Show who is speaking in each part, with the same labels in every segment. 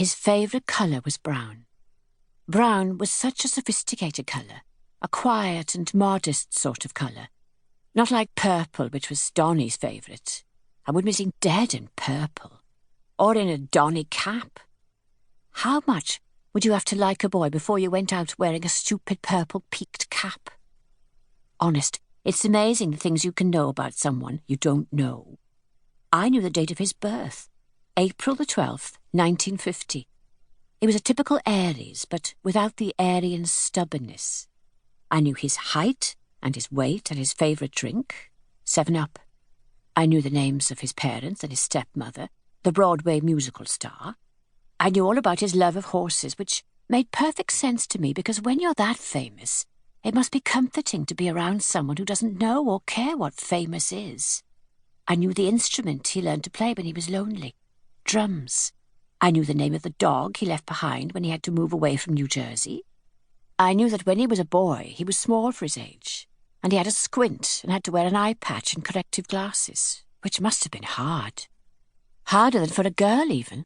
Speaker 1: His favourite colour was brown. Brown was such a sophisticated colour, a quiet and modest sort of colour. Not like purple, which was Donny's favourite. I would be seen dead in purple. Or in a Donny cap. How much would you have to like a boy before you went out wearing a stupid purple peaked cap? Honest, it's amazing the things you can know about someone you don't know. I knew the date of his birth, April the 12th, 1950. He was a typical Aries, but without the Aryan stubbornness. I knew his height and his weight and his favourite drink, 7-Up. I knew the names of his parents and his stepmother, the Broadway musical star. I knew all about his love of horses, which made perfect sense to me because when you're that famous, it must be comforting to be around someone who doesn't know or care what famous is. I knew the instrument he learned to play when he was lonely, drums. I knew the name of the dog he left behind when he had to move away from New Jersey. I knew that when he was a boy, he was small for his age, and he had a squint and had to wear an eye patch and corrective glasses, which must have been hard. Harder than for a girl, even.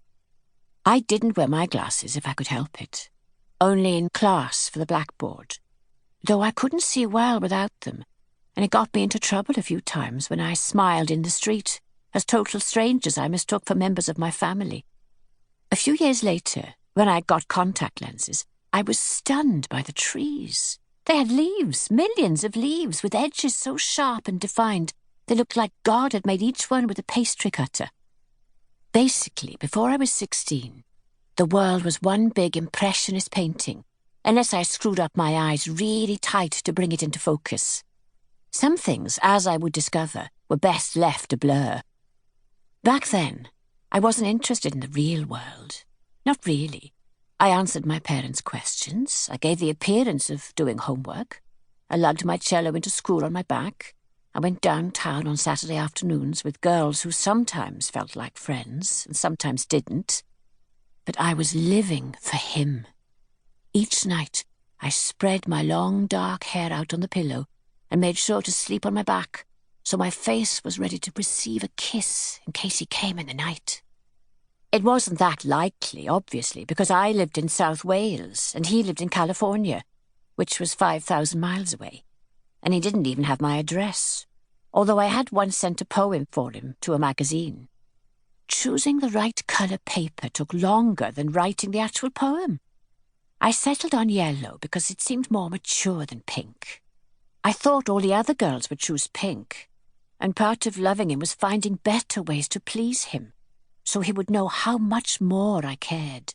Speaker 1: I didn't wear my glasses if I could help it, only in class for the blackboard, though I couldn't see well without them, and it got me into trouble a few times when I smiled in the street, as total strangers I mistook for members of my family. A few years later, when I got contact lenses, I was stunned by the trees. They had leaves, millions of leaves, with edges so sharp and defined, they looked like God had made each one with a pastry cutter. Basically, before I was 16, the world was one big impressionist painting, unless I screwed up my eyes really tight to bring it into focus. Some things, as I would discover, were best left a blur. Back then, I wasn't interested in the real world. Not really. I answered my parents' questions. I gave the appearance of doing homework. I lugged my cello into school on my back. I went downtown on Saturday afternoons with girls who sometimes felt like friends and sometimes didn't. But I was living for him. Each night, I spread my long dark hair out on the pillow and made sure to sleep on my back so my face was ready to receive a kiss in case he came in the night. It wasn't that likely, obviously, because I lived in South Wales and he lived in California, which was 5,000 miles away, and he didn't even have my address, although I had once sent a poem for him to a magazine. Choosing the right colour paper took longer than writing the actual poem. I settled on yellow because it seemed more mature than pink. I thought all the other girls would choose pink, and part of loving him was finding better ways to please him, so he would know how much more I cared.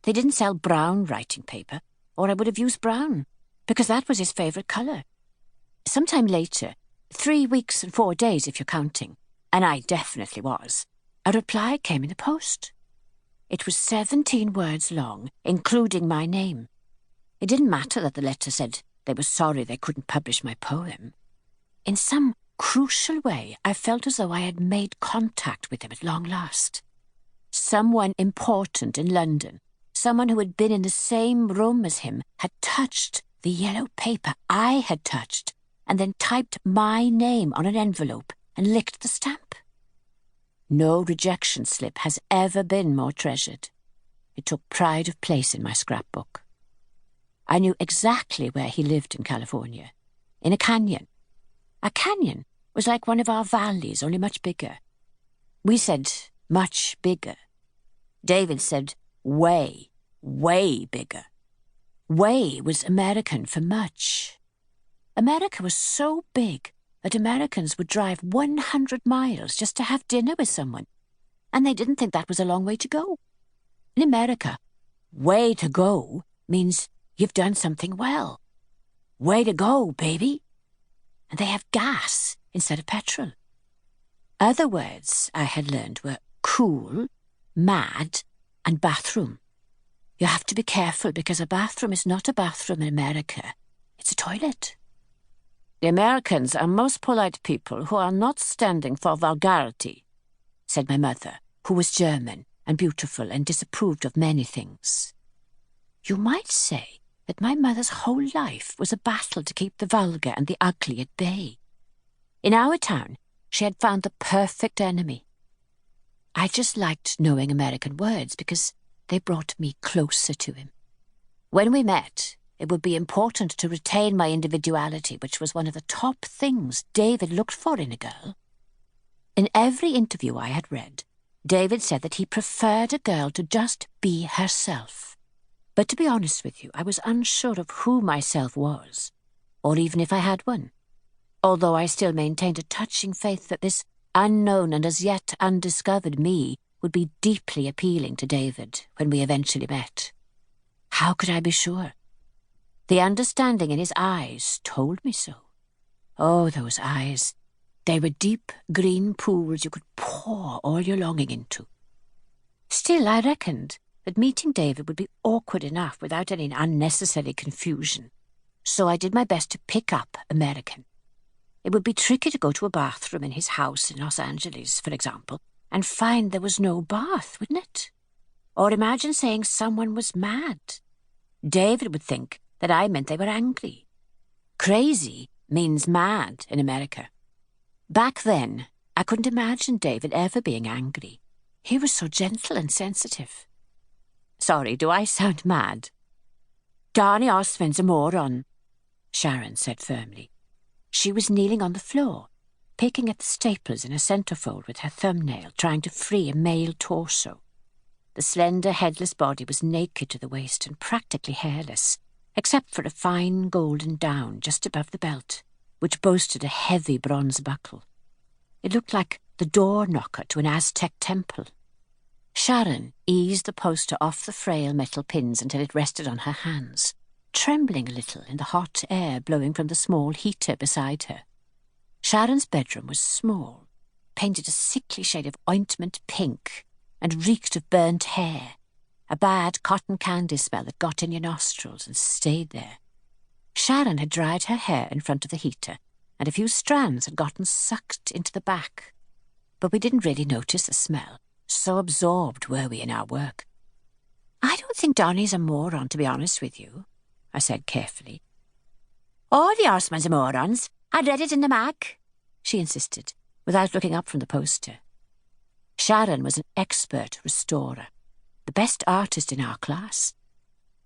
Speaker 1: They didn't sell brown writing paper, or I would have used brown, because that was his favourite colour. Sometime later, 3 weeks and 4 days if you're counting, and I definitely was, a reply came in the post. It was 17 words long, including my name. It didn't matter that the letter said they were sorry they couldn't publish my poem. In some crucial way, I felt as though I had made contact with him at long last. Someone important in London, someone who had been in the same room as him, had touched the yellow paper I had touched, and then typed my name on an envelope and licked the stamp. No rejection slip has ever been more treasured. It took pride of place in my scrapbook. I knew exactly where he lived in California, in a canyon. A canyon was like one of our valleys, only much bigger. We said much bigger. David said way, way bigger. Way was American for much. America was so big that Americans would drive 100 miles just to have dinner with someone, and they didn't think that was a long way to go. In America, way to go means you've done something well. Way to go, baby. And they have gas instead of petrol. Other words I had learned were cool, mad, and bathroom. You have to be careful because a bathroom is not a bathroom in America. It's a toilet. The Americans are most polite people who are not standing for vulgarity, said my mother, who was German and beautiful and disapproved of many things. You might say that my mother's whole life was a battle to keep the vulgar and the ugly at bay. In our town, she had found the perfect enemy. I just liked knowing American words because they brought me closer to him. When we met, it would be important to retain my individuality, which was one of the top things David looked for in a girl. In every interview I had read, David said that he preferred a girl to just be herself. But to be honest with you, I was unsure of who myself was, or even if I had one, although I still maintained a touching faith that this unknown and as yet undiscovered me would be deeply appealing to David when we eventually met. How could I be sure? The understanding in his eyes told me so. Oh, those eyes. They were deep green pools you could pour all your longing into. Still, I reckoned that meeting David would be awkward enough without any unnecessary confusion, so I did my best to pick up American. It would be tricky to go to a bathroom in his house in Los Angeles, for example, and find there was no bath, wouldn't it? Or imagine saying someone was mad. David would think that I meant they were angry. Crazy means mad in America. Back then, I couldn't imagine David ever being angry. He was so gentle and sensitive. Sorry, do I sound mad? Darnie Osmond's a moron, Sharon said firmly. She was kneeling on the floor, picking at the staples in a centerfold with her thumbnail, trying to free a male torso. The slender, headless body was naked to the waist and practically hairless, except for a fine golden down just above the belt, which boasted a heavy bronze buckle. It looked like the door knocker to an Aztec temple. Sharon eased the poster off the frail metal pins until it rested on her hands, trembling a little in the hot air blowing from the small heater beside her. Sharon's bedroom was small, painted a sickly shade of ointment pink, and reeked of burnt hair, a bad cotton candy smell that got in your nostrils and stayed there. Sharon had dried her hair in front of the heater, and a few strands had gotten sucked into the back. But we didn't really notice the smell, so absorbed were we in our work. I don't think Donnie's a moron, to be honest with you, I said carefully. All the Osmonds are morons. I read it in the mag, she insisted, without looking up from the poster. Sharon was an expert restorer, the best artist in our class.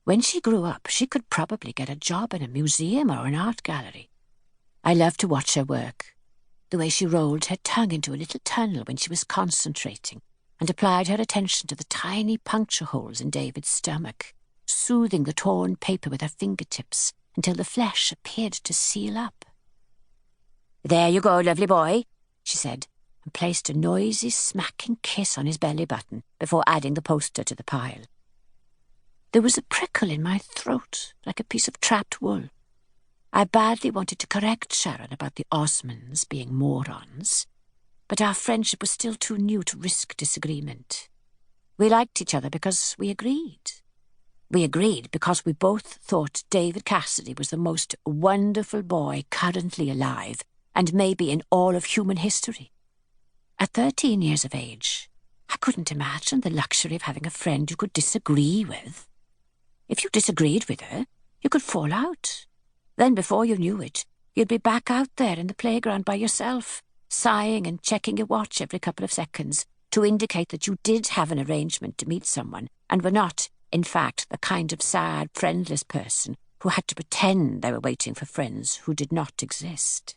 Speaker 1: When she grew up, she could probably get a job in a museum or an art gallery. I loved to watch her work, the way she rolled her tongue into a little tunnel when she was concentrating and applied her attention to the tiny puncture holes in David's stomach, soothing the torn paper with her fingertips until the flesh appeared to seal up. There you go, lovely boy, she said, and placed a noisy, smacking kiss on his belly button before adding the poster to the pile. There was a prickle in my throat, like a piece of trapped wool. I badly wanted to correct Sharon about the Osmonds being morons, but our friendship was still too new to risk disagreement. We liked each other because we agreed. We agreed because we both thought David Cassidy was the most wonderful boy currently alive, and maybe in all of human history. At 13 years of age, I couldn't imagine the luxury of having a friend you could disagree with. If you disagreed with her, you could fall out. Then before you knew it, you'd be back out there in the playground by yourself, sighing and checking your watch every couple of seconds to indicate that you did have an arrangement to meet someone and were not, in fact, the kind of sad, friendless person who had to pretend they were waiting for friends who did not exist.